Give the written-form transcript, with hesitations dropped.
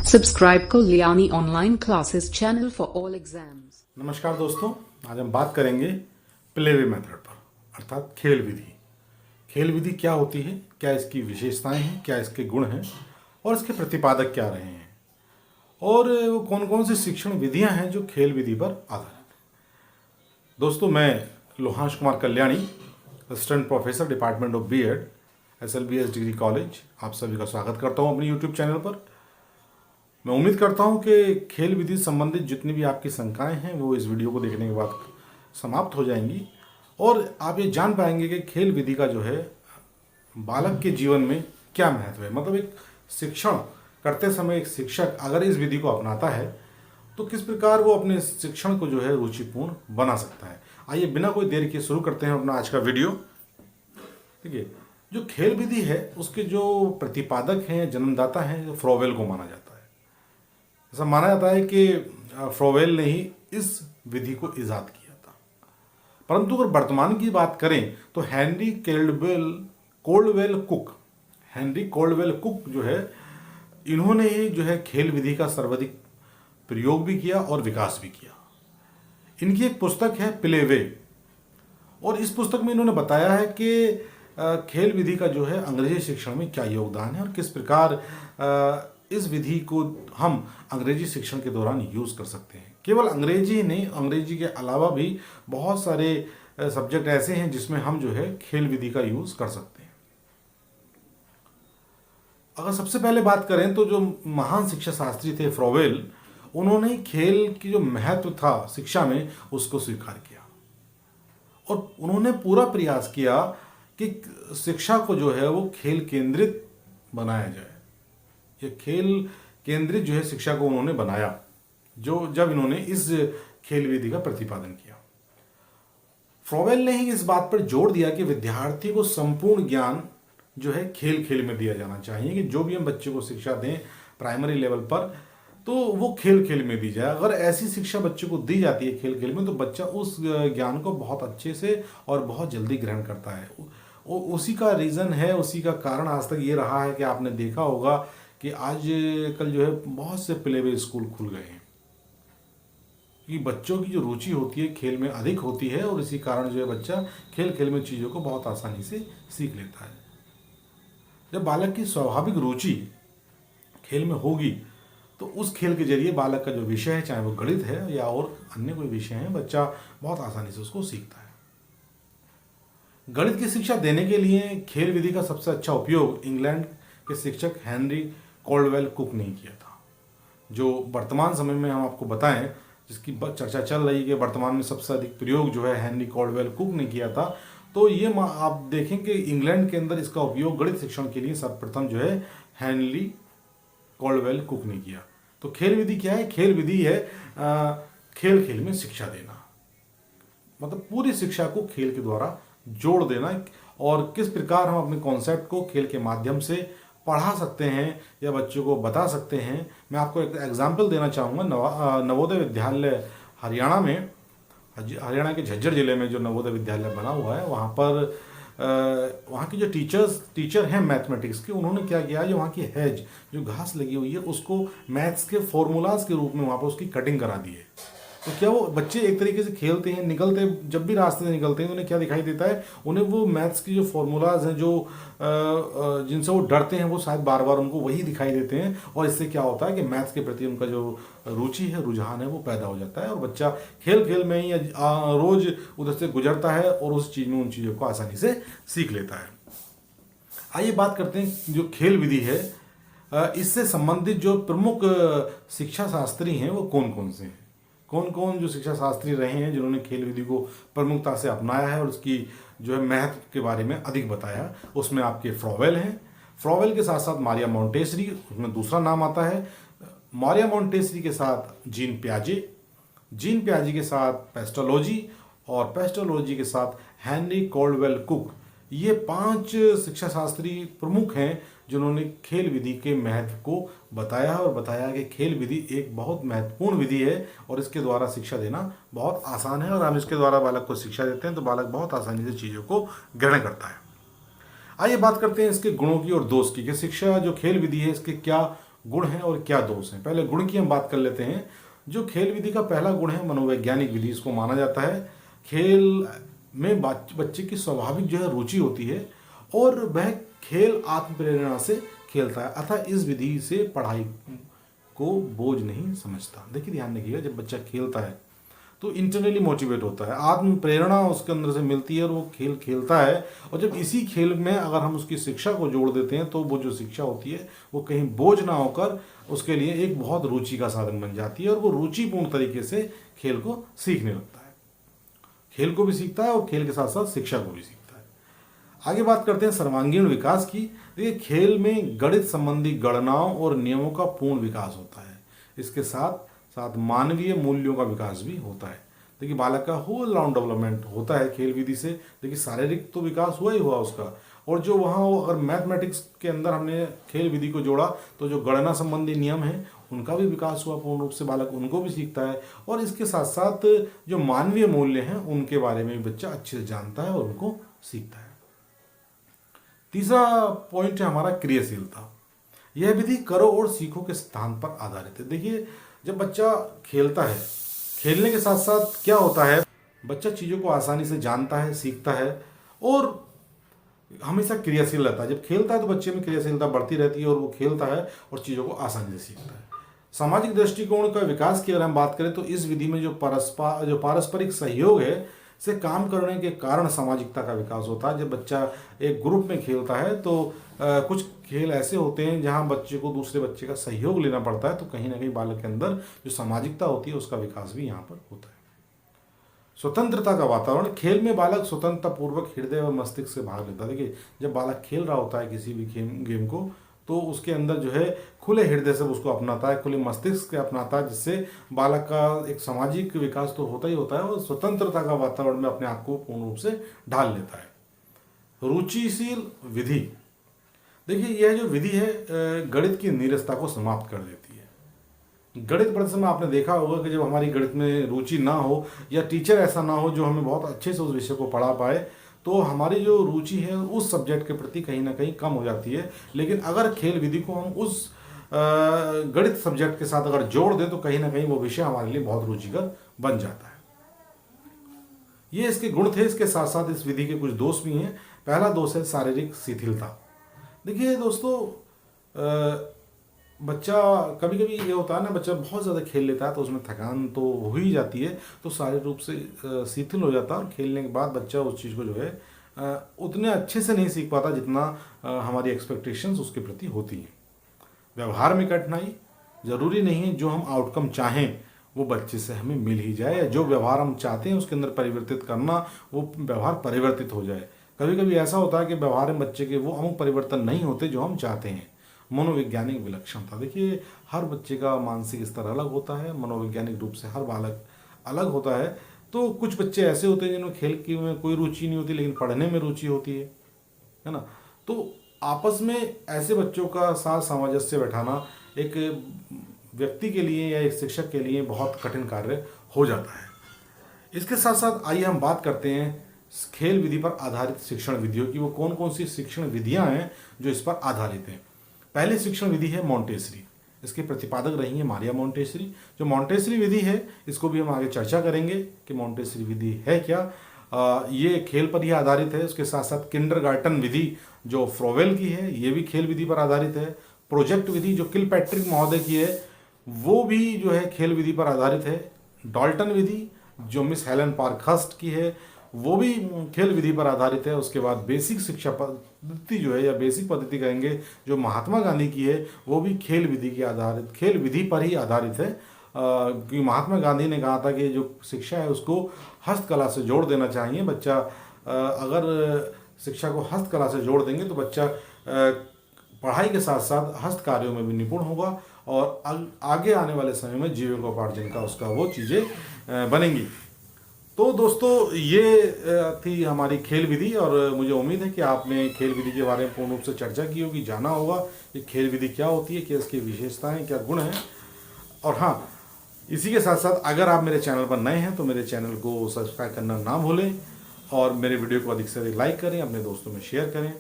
Subscribe Kalyani Online Classes channel for all exams. नमस्कार दोस्तों, आज हम बात करेंगे प्लेवे मेथड पर, अर्थात खेल विधि। खेल विधि क्या होती है, क्या इसकी विशेषताएं हैं, क्या इसके गुण हैं और इसके प्रतिपादक क्या रहे हैं, और वो कौन कौन सी शिक्षण विधियां हैं जो खेल विधि पर आधारित हैं। दोस्तों, मैं Lohansh Kumar Kalyani, assistant professor department of B Ed, SLBS degree college, आप सभी का स्वागत करता हूं अपने यूट्यूब चैनल पर। मैं उम्मीद करता हूं कि खेल विधि संबंधित जितनी भी आपकी शंकाएं हैं वो इस वीडियो को देखने के बाद समाप्त हो जाएंगी और आप ये जान पाएंगे कि खेल विधि का जो है बालक के जीवन में क्या महत्व है। मतलब एक शिक्षण करते समय एक शिक्षक अगर इस विधि को अपनाता है तो किस प्रकार वो अपने शिक्षण को जो है रुचिपूर्ण बना सकता है। आइए बिना कोई देर के शुरू करते हैं अपना आज का वीडियो। ठीक है, जो खेल विधि है उसके जो प्रतिपादक हैं, जन्मदाता हैं, फ्रोवेल को माना जाता है। ऐसा माना जाता है कि फ्रोवेल ने ही इस विधि को इजाद किया था। परंतु अगर वर्तमान की बात करें तो हेनरी कोल्डवेल कुक जो है, इन्होंने ही जो है खेल विधि का सर्वाधिक प्रयोग भी किया और विकास भी किया। इनकी एक पुस्तक है प्लेवे, और इस पुस्तक में इन्होंने बताया है कि खेल विधि का जो है अंग्रेजी शिक्षण में क्या योगदान है और किस प्रकार इस विधि को हम अंग्रेजी शिक्षण के दौरान यूज़ कर सकते हैं। केवल अंग्रेजी ही नहीं, अंग्रेजी के अलावा भी बहुत सारे सब्जेक्ट ऐसे हैं जिसमें हम जो है खेल विधि का यूज़ कर सकते हैं। अगर सबसे पहले बात करें तो जो महान शिक्षा शास्त्री थे फ्रोवेल, उन्होंने खेल की जो महत्व था शिक्षा में उसको स्वीकार किया और उन्होंने पूरा प्रयास किया कि शिक्षा को जो है वो खेल केंद्रित बनाया जाए। ये खेल केंद्रित जो है शिक्षा को उन्होंने बनाया, जो जब इन्होंने इस खेल विधि का प्रतिपादन किया। फ्रोवेल ने ही इस बात पर जोर दिया कि विद्यार्थी को संपूर्ण ज्ञान जो है खेल खेल में दिया जाना चाहिए, कि जो भी हम बच्चे को शिक्षा दें प्राइमरी लेवल पर तो वो खेल खेल में दी जाए। अगर ऐसी शिक्षा बच्चे को दी जाती है खेल खेल में तो बच्चा उस ज्ञान को बहुत अच्छे से और बहुत जल्दी ग्रहण करता है। उसी का रीज़न है, उसी का कारण आज तक ये रहा है कि आपने देखा होगा कि आज कल जो है बहुत से प्लेवे स्कूल खुल गए हैं, कि बच्चों की जो रुचि होती है खेल में अधिक होती है और इसी कारण जो है बच्चा खेल खेल में चीज़ों को बहुत आसानी से सीख लेता है। जब बालक की स्वाभाविक रुचि खेल में होगी तो उस खेल के जरिए बालक का जो विषय है, चाहे वो गणित है या और अन्य कोई विषय है, बच्चा बहुत आसानी से उसको सीखता है। गणित की शिक्षा देने के लिए खेल विधि का सबसे अच्छा उपयोग इंग्लैंड के शिक्षक हेनरी कोल्डवेल कुक ने किया था। जो वर्तमान समय में हम आपको बताएं, जिसकी चर्चा चल रही है कि वर्तमान में सबसे अधिक प्रयोग जो है हेनरी कोल्डवेल कुक ने किया था, तो ये आप देखें कि इंग्लैंड के अंदर इसका उपयोग गणित शिक्षण के लिए सर्वप्रथम जो है हेनरी कोल्डवेल कुक ने किया। तो खेल विधि क्या है? खेल विधि है खेल खेल में शिक्षा देना, मतलब पूरी शिक्षा को खेल के द्वारा जोड़ देना और किस प्रकार हम अपने कॉन्सेप्ट को खेल के माध्यम से पढ़ा सकते हैं या बच्चों को बता सकते हैं। मैं आपको एक एग्जाम्पल देना चाहूँगा। नवोदय विद्यालय हरियाणा के झज्जर जिले में जो नवोदय विद्यालय बना हुआ है, वहाँ पर वहाँ की जो टीचर हैं मैथमेटिक्स के, उन्होंने क्या किया, जो वहाँ की हेज जो घास लगी हुई है उसको मैथ्स के फॉर्मूलाज के रूप में वहाँ पर उसकी कटिंग करा दी है। तो क्या वो बच्चे एक तरीके से खेलते हैं, निकलते जब भी रास्ते से निकलते हैं तो उन्हें क्या दिखाई देता है, उन्हें वो मैथ्स की जो फॉर्मूलाज हैं जो जिनसे वो डरते हैं वो शायद बार बार उनको वही दिखाई देते हैं, और इससे क्या होता है कि मैथ्स के प्रति उनका जो रुचि है, रुझान है, वो पैदा हो जाता है और बच्चा खेल खेल में ही रोज उधर से गुजरता है और उस चीज़ में उन चीज़ों को आसानी से सीख लेता है। आइए बात करते हैं जो खेल विधि है, इससे संबंधित जो प्रमुख शिक्षा शास्त्री हैं वो कौन कौन से हैं। कौन कौन जो शिक्षा शास्त्री रहे हैं जिन्होंने खेल विधि को प्रमुखता से अपनाया है और उसकी जो है महत्व के बारे में अधिक बताया, उसमें आपके फ्रोवेल हैं। फ्रोवेल के साथ साथ मारिया मोंटेसरी, उसमें दूसरा नाम आता है। मारिया मोंटेसरी के साथ जीन प्याजे के साथ पेस्टोलॉजी, और पेस्टोलॉजी के साथ हेनरी कोल्डवेल कुक। ये 5 शिक्षा शास्त्री प्रमुख हैं जिन्होंने खेल विधि के महत्व को बताया और बताया कि खेल विधि एक बहुत महत्वपूर्ण विधि है और इसके द्वारा शिक्षा देना बहुत आसान है, और हम इसके द्वारा बालक को शिक्षा देते हैं तो बालक बहुत आसानी से चीज़ों को ग्रहण करता है। आइए बात करते हैं इसके गुणों की और दोष की, कि शिक्षा जो खेल विधि है इसके क्या गुण हैं और क्या दोष हैं। पहले गुण की हम बात कर लेते हैं। जो खेल विधि का पहला गुण है मनोवैज्ञानिक विधि, इसको माना जाता है। खेल में बच्चे की स्वाभाविक जो है रुचि होती है और वह खेल आत्म प्रेरणा से खेलता है, अतः इस विधि से पढ़ाई को बोझ नहीं समझता। देखिए ध्यान रखिएगा, जब बच्चा खेलता है तो इंटरनली मोटिवेट होता है, आत्म प्रेरणा उसके अंदर से मिलती है और वो खेल खेलता है। और जब इसी खेल में अगर हम उसकी शिक्षा को जोड़ देते हैं तो वो जो शिक्षा होती है वो कहीं बोझ ना होकर उसके लिए एक बहुत रुचि का साधन बन जाती है और वो रुचिपूर्ण तरीके से खेल को सीखने लगता है। खेल को भी सीखता है और खेल के साथ साथ शिक्षा को भी सीखता है। आगे बात करते हैं सर्वांगीण विकास की। देखिए खेल में गणित संबंधी गणनाओं और नियमों का पूर्ण विकास होता है। इसके साथ साथ मानवीय मूल्यों का विकास भी होता है। देखिए बालक का होल राउंड डेवलपमेंट होता है खेल विधि से। देखिए शारीरिक तो विकास हुआ ही हुआ उसका, और जो वहाँ अगर मैथमेटिक्स के अंदर हमने खेल विधि को जोड़ा तो जो गणना संबंधी नियम हैं उनका भी विकास हुआ पूर्ण रूप से, बालक उनको भी सीखता है। और इसके साथ साथ जो मानवीय मूल्य हैं उनके बारे में भी बच्चा अच्छे से जानता है और उनको सीखता है। तीसरा पॉइंट है हमारा क्रियाशीलता। यह विधि करो और सीखो के सिद्धांत पर आधारित है। देखिए जब बच्चा खेलता है, खेलने के साथ साथ क्या होता है, बच्चा चीज़ों को आसानी से जानता है, सीखता है और हमेशा क्रियाशील रहता है। जब खेलता है तो बच्चे में क्रियाशीलता बढ़ती रहती है और वो खेलता है और चीज़ों को आसानी से सीखता है। सामाजिक दृष्टिकोण का विकास की अगर हम बात करें तो इस विधि में जो पारस्परिक सहयोग है से काम करने के कारण सामाजिकता का विकास होता है। जब बच्चा एक ग्रुप में खेलता है तो कुछ खेल ऐसे होते हैं जहां बच्चे को दूसरे बच्चे का सहयोग लेना पड़ता है, तो कहीं ना कहीं बालक के अंदर जो सामाजिकता होती है उसका विकास भी यहाँ पर होता है। स्वतंत्रता का वातावरण। खेल में बालक स्वतंत्रता पूर्वक हृदय और मस्तिष्क से भाग लेता है। देखिए जब बालक खेल रहा होता है किसी भी गेम को तो उसके अंदर जो है खुले हृदय से उसको अपनाता है, खुले मस्तिष्क से अपनाता है, जिससे बालक का एक सामाजिक विकास तो होता ही होता है और स्वतंत्रता का वातावरण में अपने आप को पूर्ण रूप से ढाल लेता है। रुचिशील विधि। देखिए यह जो विधि है गणित की नीरसता को समाप्त कर देती है। गणित पढ़ते समय आपने देखा होगा कि जब हमारी गणित में रुचि ना हो या टीचर ऐसा ना हो जो हमें बहुत अच्छे से उस विषय को पढ़ा पाए तो हमारी जो रुचि है उस सब्जेक्ट के प्रति कहीं ना कहीं कम हो जाती है। लेकिन अगर खेल विधि को हम उस गणित सब्जेक्ट के साथ अगर जोड़ दें तो कहीं ना कहीं वो विषय हमारे लिए बहुत रुचिकर बन जाता है। ये इसके गुण थे। इसके साथ साथ इस विधि के कुछ दोष भी हैं। पहला दोष है शारीरिक शिथिलता। देखिए दोस्तों बच्चा कभी कभी ये होता है ना, बच्चा बहुत ज़्यादा खेल लेता है तो उसमें थकान तो हो ही जाती है, तो शारीरिक रूप से शिथिल हो जाता है और खेलने के बाद बच्चा उस चीज़ को जो है उतने अच्छे से नहीं सीख पाता जितना हमारी एक्सपेक्टेशंस उसके प्रति होती हैं। व्यवहार में कठिनाई। ज़रूरी नहीं है जो हम आउटकम चाहें वो बच्चे से हमें मिल ही जाए, या जो व्यवहार हम चाहते हैं उसके अंदर परिवर्तित करना वो व्यवहार परिवर्तित हो जाए। कभी कभी ऐसा होता है कि व्यवहार में बच्चे के वो अमुक परिवर्तन नहीं होते जो हम चाहते हैं। मनोवैज्ञानिक विलक्षणता। देखिए हर बच्चे का मानसिक स्तर अलग होता है, मनोवैज्ञानिक रूप से हर बालक अलग होता है। तो कुछ बच्चे ऐसे होते हैं जिन्हें खेल की में कोई रुचि नहीं होती लेकिन पढ़ने में रुचि होती है ना। तो आपस में ऐसे बच्चों का साथ सामंजस्य बैठाना एक व्यक्ति के लिए या एक शिक्षक के लिए बहुत कठिन कार्य हो जाता है। इसके साथ साथ आइए हम बात करते हैं खेल विधि पर आधारित शिक्षण विधियों की। वो कौन कौन सी शिक्षण विधियां हैं जो इस पर आधारित हैं। पहली शिक्षण विधि है मॉन्टेसरी। इसके प्रतिपादक रही है मारिया मॉन्टेसरी। जो मॉन्टेसरी विधि है इसको भी हम आगे चर्चा करेंगे कि मॉन्टेसरी विधि है क्या। ये खेल पर ही आधारित है। उसके साथ साथ किंडरगार्टन विधि जो फ्रोवेल की है ये भी खेल विधि पर आधारित है। प्रोजेक्ट विधि जो किलपैट्रिक महोदय की है वो भी जो है खेल विधि पर आधारित है। डाल्टन विधि जो मिस हेलन पार्कहर्स्ट की है वो भी खेल विधि पर आधारित है। उसके बाद बेसिक शिक्षा पद्धति जो है या बेसिक पद्धति कहेंगे जो महात्मा गांधी की है वो भी खेल विधि की आधारित खेल विधि पर ही आधारित है। क्योंकि महात्मा गांधी ने कहा था कि जो शिक्षा है उसको हस्तकला से जोड़ देना चाहिए। बच्चा अगर शिक्षा को हस्तकला से जोड़ देंगे तो बच्चा पढ़ाई के साथ साथ हस्त कार्यों में भी निपुण होगा और आगे आने वाले समय में जीविकोपार्जन का उसका वो चीज़ें बनेंगी। तो दोस्तों ये थी हमारी खेल विधि और मुझे उम्मीद है कि आपने खेल विधि के बारे में पूर्ण रूप से चर्चा की होगी, जाना होगा कि खेल विधि क्या होती है, क्या इसकी विशेषताएं, क्या गुण हैं। और हाँ, इसी के साथ साथ अगर आप मेरे चैनल पर नए हैं तो मेरे चैनल को सब्सक्राइब करना ना भूलें और मेरे वीडियो को अधिक से अधिक लाइक करें, अपने दोस्तों में शेयर करें।